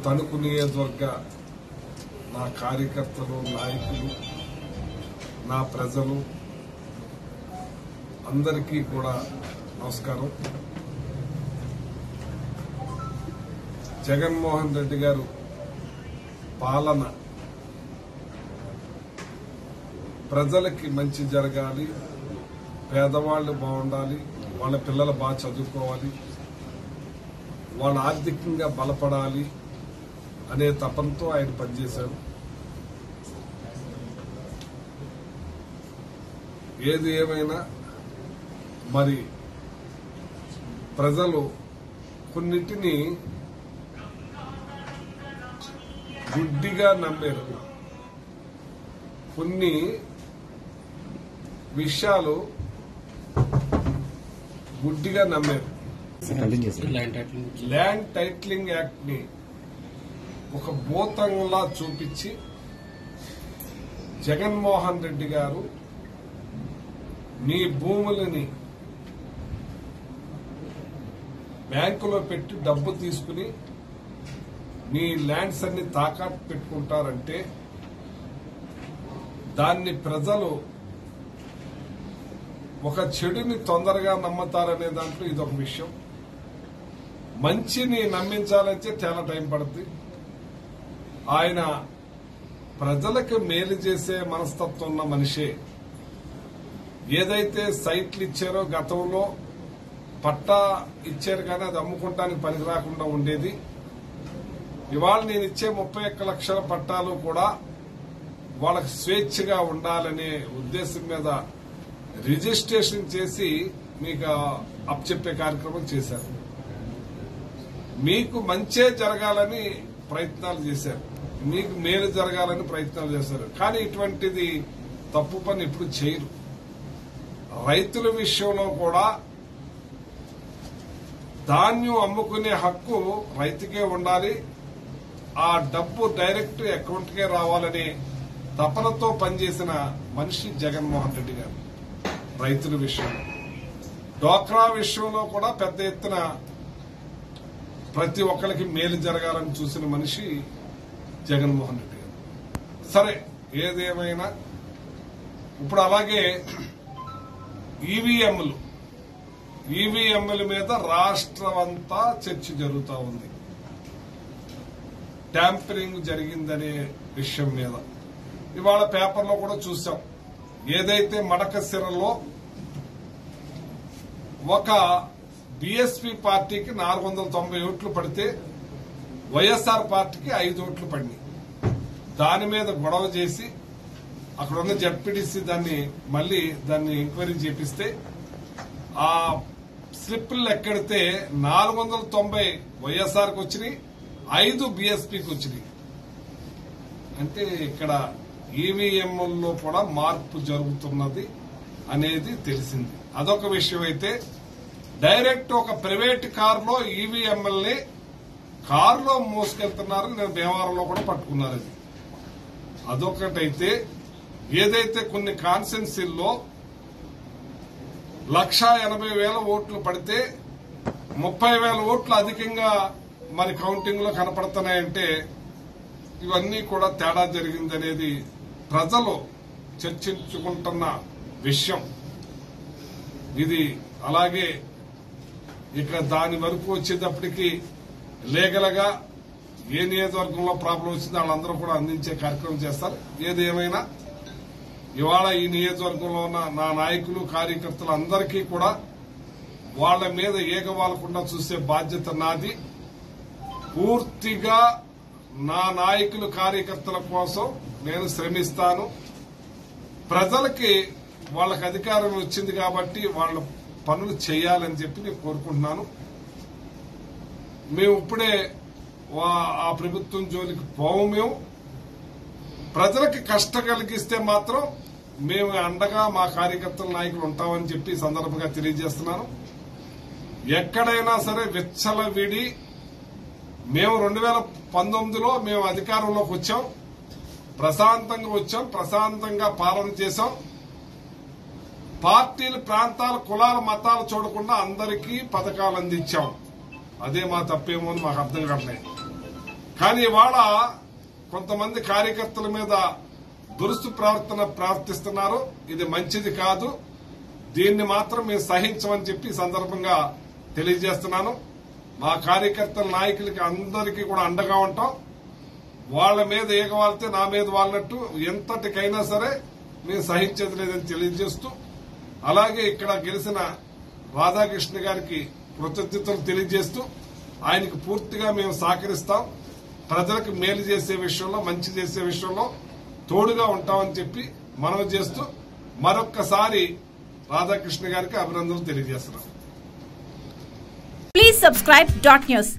తణుకు నియోజకవర్గ నా కార్యకర్తలు, నాయకులు, నా ప్రజలు అందరికీ కూడా నమస్కారం. జగన్మోహన్ రెడ్డి గారు పాలన ప్రజలకి మంచి జరగాలి, పేదవాళ్లు బాగుండాలి, వాళ్ళ పిల్లలు బాగా చదువుకోవాలి, వాళ్ళు ఆర్థికంగా బలపడాలి అనే తపనతో ఆయన పనిచేశారు. ఏది ఏమైనా మరి ప్రజలు కొన్నిటిని గుడ్డిగా నమ్మారు, కొన్ని విషయాలు గుడ్డిగా నమ్మారు. ల్యాండ్ టైటిలింగ్ యాక్ట్ ని ఒక భూతంలా చూపించి జగన్మోహన్ రెడ్డి గారు నీ భూములని బ్యాంకులో పెట్టి డబ్బు తీసుకుని నీ ల్యాండ్స్ అన్ని తాకట్టు పెట్టుకుంటారంటే దాన్ని ప్రజలు ఒక చెడుని తొందరగా నమ్ముతారనే దాంట్లో ఇదొక విషయం. మంచిని నమ్మించాలంటే చాలా టైం పడుతుంది. ఆయన ప్రజలకు మేలు చేసే మనస్తత్వం ఉన్న మనిషే. ఏదైతే సైట్లు ఇచ్చారో గతంలో పట్టా ఇచ్చారు కానీ అది అమ్ముకోవటానికి పనికి రాకుండా ఉండేది. ఇవాళ నేను ఇచ్చే 31 లక్షల పట్టాలు కూడా వాళ్ళకి స్వేచ్ఛగా ఉండాలనే ఉద్దేశం మీద రిజిస్ట్రేషన్ చేసి మీకు అప్పచెప్పే కార్యక్రమం చేశారు. మీకు మంచే జరగాలని ప్రయత్నాలు చేశారు, మీకు మేలు జరగాలని ప్రయత్నాలు చేశారు. కానీ ఇటువంటిది తప్పు పని ఎప్పుడు చేయరు. రైతుల విషయంలో కూడా ధాన్యం అమ్ముకునే హక్కు రైతుకే ఉండాలి, ఆ డబ్బు డైరెక్ట్ అకౌంట్కే రావాలనే తపనతో పనిచేసిన మనిషి జగన్మోహన్ రెడ్డి గారు. రైతుల విషయంలో, డ్వాక్రా విషయంలో కూడా పెద్ద ఎత్తున ప్రతి ఒక్కరికి మేలు జరగాలని చూసిన మనిషి జగన్మోహన్ రెడ్డి గారు. సరే, ఏదేమైనా ఇప్పుడు అలాగే ఈవీఎంల మీద రాష్ట్రమంతా చర్చ జరుగుతూ ఉంది. ట్యాంపరింగ్ జరిగిందనే విషయం మీద ఇవాళ పేపర్లో కూడా చూసాం. ఏదైతే మడకశిరలో ఒక బీఎస్పీ పార్టీకి 490 ఓట్లు పడితే వైఎస్ఆర్ పార్టీకి 5 ఓట్లు పడినాయి. దాని మీద గొడవ చేసి అక్కడ ఉన్న జడ్పీటీసీ మళ్ళీ దాన్ని ఎంక్వైరీ చేపిస్తే ఆ స్లిప్లు ఎక్కడితే 490 వైఎస్ఆర్కి వచ్చినాయి, 5 బీఎస్పీకి వచ్చినాయి. అంటే ఇక్కడ ఈవీఎంల్లో కూడా మార్పు జరుగుతున్నది అనేది తెలిసింది. అదొక విషయం అయితే, డైరెక్ట్ ఒక ప్రైవేట్ కారులో ఈవీఎంఎల్ని కారులో మోసుకెళ్తున్నారు. నేను భీమవరంలో కూడా పట్టుకున్నారు. అదొకటైతే, ఏదైతే కొన్ని కాన్స్టిట్యున్సీల్లో 1,80,000 ఓట్లు పడితే 30,000 ఓట్లు అధికంగా మరి కౌంటింగ్ లో కనపడుతున్నాయంటే ఇవన్నీ కూడా తేడా జరిగిందనేది ప్రజలు చర్చించుకుంటున్న విషయం ఇది. అలాగే ఇక దాని వరకు వచ్చేటప్పటికి లీగల్ గా ఏ నియోజకవర్గంలో ప్రాబ్లం వచ్చిందో వాళ్ళందరూ కూడా అందించే కార్యక్రమం చేస్తారు. ఏదేమైనా ఇవాళ ఈ నియోజకవర్గంలో ఉన్న నా నాయకులు, కార్యకర్తలు అందరికీ కూడా వాళ్ల మీద ఏగవాలకుండా చూసే బాధ్యత నాది. పూర్తిగా నా నాయకులు, కార్యకర్తల కోసం నేను శ్రమిస్తాను. ప్రజలకి వాళ్ళకి అధికారం వచ్చింది కాబట్టి వాళ్ళ పనులు చేయాలని చెప్పి నేను కోరుకుంటున్నాను. మేము ఇప్పుడే ఆ ప్రభుత్వం జోలికి పోము. మేము ప్రజలకి కష్టం కలిగిస్తే మాత్రం మేము అండగా మా కార్యకర్తల నాయకులు ఉంటామని చెప్పి సందర్భంగా తెలియజేస్తున్నాను. ఎక్కడైనా సరే విచ్చలవిడి మేము 2019లో మేము అధికారంలోకి వచ్చాం, ప్రశాంతంగా పాలన చేశాం. పార్టీలు, ప్రాంతాలు, కులాలు, మతాలు చూడకుండా అందరికీ పథకాలు అందించాం. అదే మా తప్పేమో అని మాకు అర్థం కావట్లేదు. కానీ ఇవాళ కొంతమంది కార్యకర్తల మీద దురుసు ప్రవర్తిస్తున్నారు. ఇది మంచిది కాదు. దీన్ని మాత్రం మేము సహించమని చెప్పి ఈ సందర్భంగా తెలియజేస్తున్నాను. మా కార్యకర్తల నాయకులకి అందరికీ కూడా అండగా ఉంటాం. వాళ్ల మీద ఏగవాలితే నా మీద వాళ్ళనట్టు ఎంతటికైనా సరే మేము సహించేది లేదని తెలియజేస్తూ, అలాగే ఇక్కడ గెలిచిన రాధాకృష్ణ గారికి కృతజ్ఞతలు తెలియజేస్తూ ఆయనకు పూర్తిగా మేము సహకరిస్తాం. ప్రజలకు మేలు చేసే విషయంలో, మంచి చేసే విషయంలో తోడుగా ఉంటామని చెప్పి మనవి చేస్తూ మరొక్కసారి రాధాకృష్ణ గారికి అభినందనలు తెలియజేస్తున్నాం. Please subscribe .news.